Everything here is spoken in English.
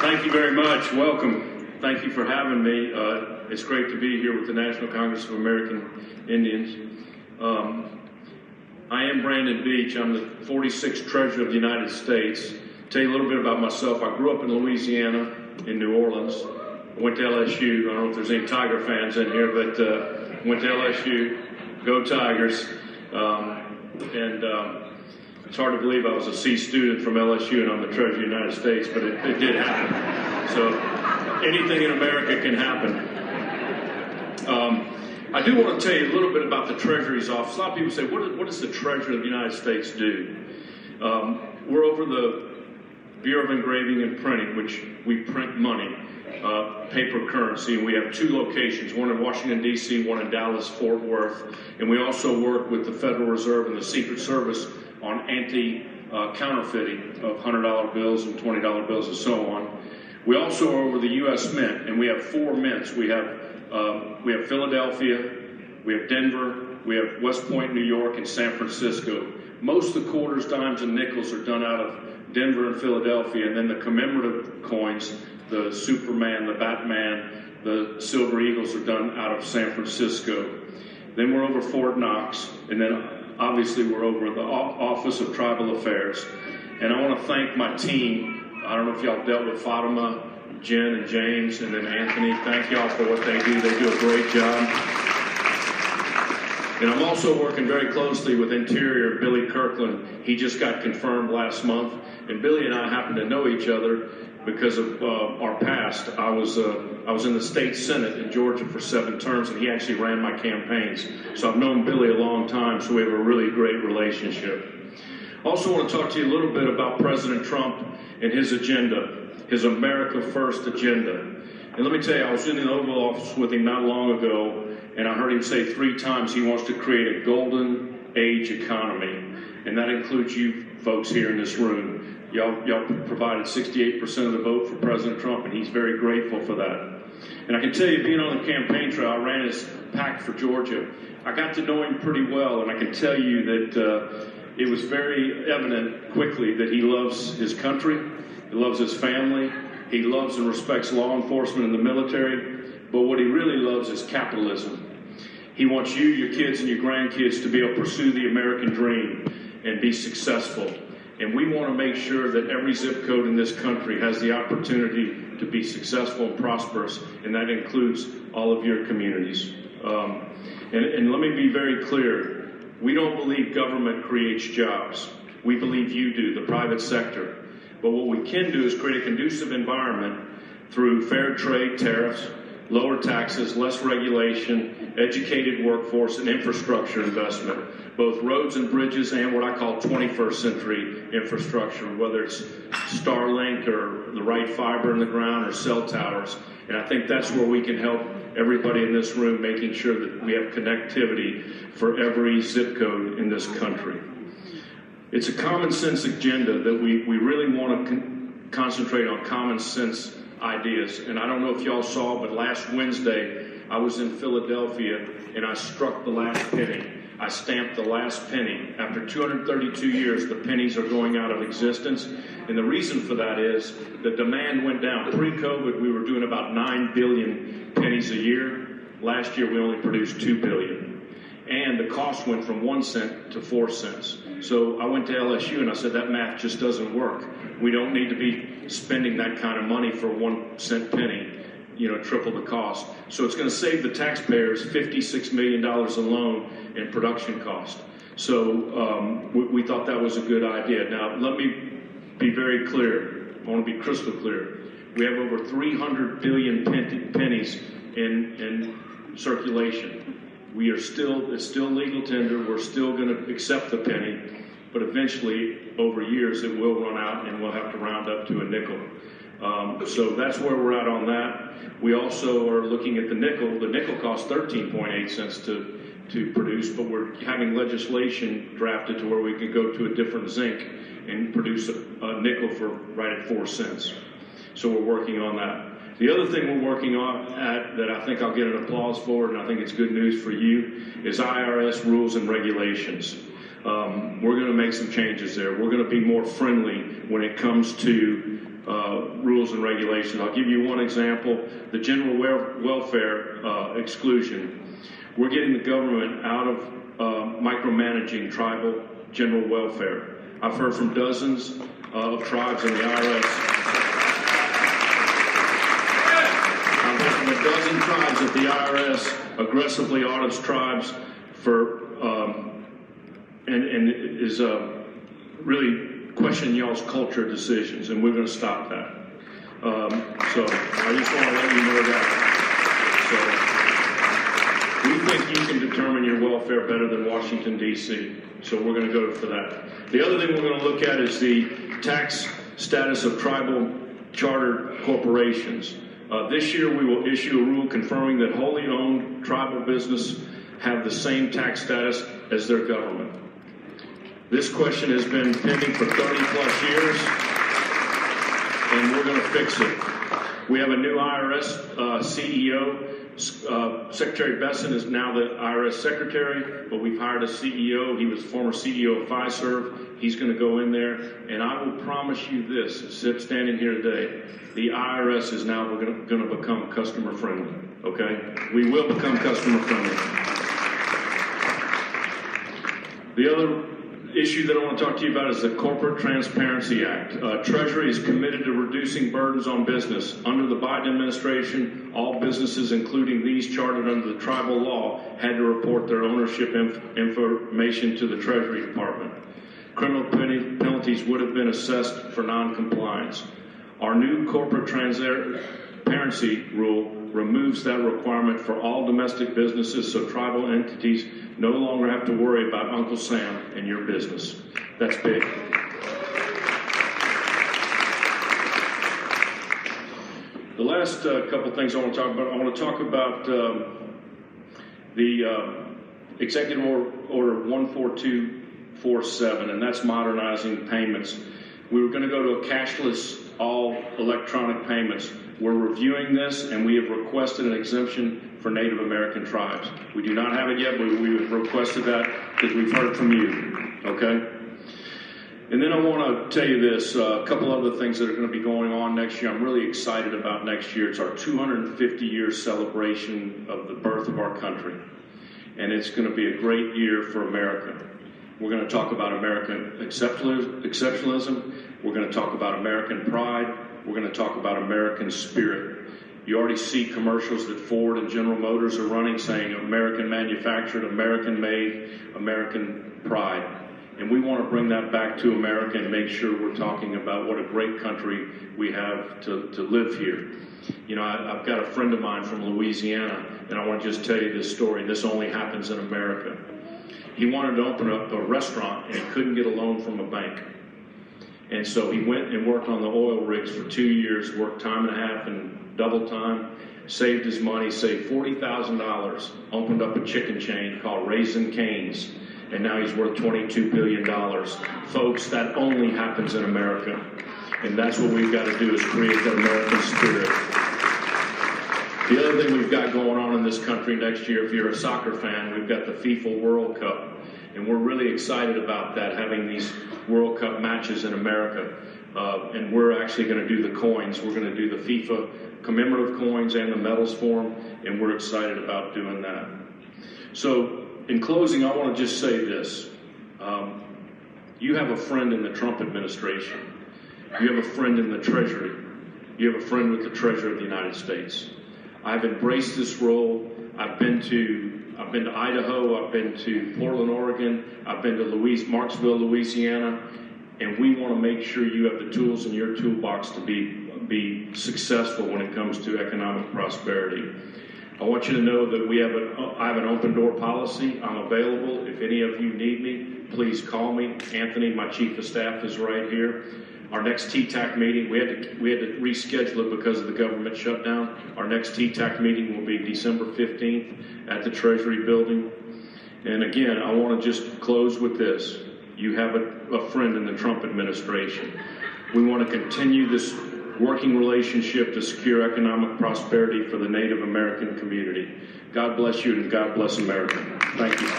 Thank you very much. Welcome. Thank you for having me. It's great to be here with the National Congress of American Indians. I am Brandon Beach. I'm the 46th Treasurer of the United States. Tell you a little bit about myself. I grew up in Louisiana, in New Orleans. I went to LSU. I don't know if there's any Tiger fans in here, but went to LSU. Go Tigers. It's hard to believe I was a C student from LSU and I'm the Treasurer of the United States, but it did happen. So anything in America can happen. I do want to tell you a little bit about the Treasury's office. A lot of people say, what does the Treasurer of the United States do? We're over the Bureau of Engraving and Printing, which we print money, paper currency, and we have two locations, one in Washington, D.C., one in Dallas, Fort Worth, and we also work with the Federal Reserve and the Secret Service on anti-counterfeiting of $100 bills and $20 bills and so on. We also are over the U.S. Mint, and we have 4 mints. We have Philadelphia, we have Denver, we have West Point, New York, and San Francisco. Most of the quarters, dimes, and nickels are done out of Denver and Philadelphia, and then the commemorative coins, the Superman, the Batman, the Silver Eagles are done out of San Francisco. Then we're over Fort Knox, and then obviously we're over the Office of Tribal Affairs. And I want to thank my team. I don't know if y'all dealt with Fatima, Jen, and James, and then Anthony. Thank y'all for what they do. They do a great job. And I'm also working very closely with Interior Billy Kirkland. He just got confirmed last month. And Billy and I happen to know each other because of our past. I was in the state Senate in Georgia for 7 terms, and he actually ran my campaigns. So I've known Billy a long time, so we have a really great relationship. I also want to talk to you a little bit about President Trump and his agenda, his America First agenda. And let me tell you, I was in the Oval Office with him not long ago, and I heard him say 3 times he wants to create a golden age economy. And that includes you folks here in this room. Y'all provided 68% of the vote for President Trump, and he's very grateful for that. And I can tell you, being on the campaign trail, I ran his PAC for Georgia. I got to know him pretty well, and I can tell you that it was very evident quickly that he loves his country, he loves his family, he loves and respects law enforcement and the military, but what he really loves is capitalism. He wants you, your kids, and your grandkids to be able to pursue the American dream and be successful. And we want to make sure that every zip code in this country has the opportunity to be successful and prosperous, and that includes all of your communities. And let me be very clear. We don't believe government creates jobs. We believe you do, the private sector. But what we can do is create a conducive environment through fair trade tariffs, lower taxes, less regulation, educated workforce, and infrastructure investment, both roads and bridges and what I call 21st century infrastructure, whether it's Starlink or the right fiber in the ground or cell towers. And I think that's where we can help everybody in this room, making sure that we have connectivity for every zip code in this country. It's a common sense agenda that we really want to concentrate on common sense ideas. And I don't know if y'all saw, but last Wednesday I was in Philadelphia and I struck the last penny. I stamped the last penny. After 232 years, the pennies are going out of existence. And the reason for that is the demand went down. Pre-COVID, we were doing about 9 billion pennies a year. Last year, we only produced 2 billion. And the cost went from 1 cent to 4 cents. So I went to LSU and I said, that math just doesn't work. We don't need to be spending that kind of money for 1 cent penny, triple the cost. So it's going to save the taxpayers $56 million alone in production cost. So we thought that was a good idea. Now, let me be very clear. I want to be crystal clear. We have over 300 billion pennies in circulation. It's still legal tender. We're still going to accept the penny, but eventually, over years, it will run out and we'll have to round up to a nickel. So that's where we're at on that. We also are looking at the nickel. The nickel costs 13.8 cents to produce, but we're having legislation drafted to where we could go to a different zinc and produce a nickel for right at 4 cents. So we're working on that. The other thing we're working on that I think I'll get an applause for, and I think it's good news for you, is IRS rules and regulations. We're going to make some changes there. We're going to be more friendly when it comes to rules and regulations. I'll give you one example, the general welfare exclusion. We're getting the government out of micromanaging tribal general welfare. I've heard from dozens of tribes in the IRS. I've heard from a dozen tribes that the IRS aggressively audits tribes for and is really questioning y'all's culture decisions, and we're going to stop that. So I just want to let you know that. So we think you can determine your welfare better than Washington, D.C., so we're going to go for that. The other thing we're going to look at is the tax status of tribal chartered corporations. This year we will issue a rule confirming that wholly owned tribal business have the same tax status as their government. This question has been pending for 30 plus years, and we're going to fix it. We have a new IRS CEO. Secretary Besson is now the IRS secretary, but we've hired a CEO. He was the former CEO of Fiserv. He's going to go in there, and I will promise you this, standing here today, the IRS is now going to become customer friendly, okay? We will become customer friendly. The other issue that I want to talk to you about is the Corporate Transparency Act. Treasury is committed to reducing burdens on business. Under the Biden administration, all businesses, including these chartered under the tribal law, had to report their ownership information to the Treasury Department. Criminal penalties would have been assessed for non-compliance. Our new Corporate Transparency rule removes that requirement for all domestic businesses, so tribal entities no longer have to worry about Uncle Sam and your business. That's big. The last couple things I want to talk about, the Executive Order 14247, and that's modernizing payments. We were going to go to a cashless, all electronic payments. We're reviewing this, and we have requested an exemption for Native American tribes. We do not have it yet, but we have requested that because we've heard from you, okay? And then I want to tell you this, a couple other things that are going to be going on next year. I'm really excited about next year. It's our 250-year celebration of the birth of our country, and it's going to be a great year for America. We're going to talk about American exceptionalism. We're going to talk about American pride. We're going to talk about American spirit. You already see commercials that Ford and General Motors are running saying American manufactured, American made, American pride. And we want to bring that back to America and make sure we're talking about what a great country we have to live here. You know, I've got a friend of mine from Louisiana, and I want to just tell you this story. This only happens in America. He wanted to open up a restaurant, and he couldn't get a loan from a bank. And so he went and worked on the oil rigs for 2 years, worked time and a half and double time, saved his money, saved $40,000, opened up a chicken chain called Raising Cane's, and now he's worth $22 billion. Folks, that only happens in America. And that's what we've got to do, is create that American spirit. The other thing we've got going on in this country next year, if you're a soccer fan, we've got the FIFA World Cup. And we're really excited about that, having these World Cup matches in America. And we're actually going to do the coins. We're going to do the FIFA commemorative coins and the medals for them, and we're excited about doing that. So in closing, I want to just say this. You have a friend in the Trump administration. You have a friend in the Treasury. You have a friend with the Treasurer of the United States. I've embraced this role. I've been to Idaho, I've been to Portland, Oregon, I've been to Marksville, Louisiana, and we want to make sure you have the tools in your toolbox to be successful when it comes to economic prosperity. I want you to know that I have an open door policy. I'm available. If any of you need me, please call me. Anthony, my chief of staff, is right here. Our next TTAC meeting, we had to reschedule it because of the government shutdown. Our next TTAC meeting will be December 15th at the Treasury building. And again, I want to just close with this. You have a friend in the Trump administration. We want to continue this working relationship to secure economic prosperity for the Native American community. God bless you, and God bless America. Thank you.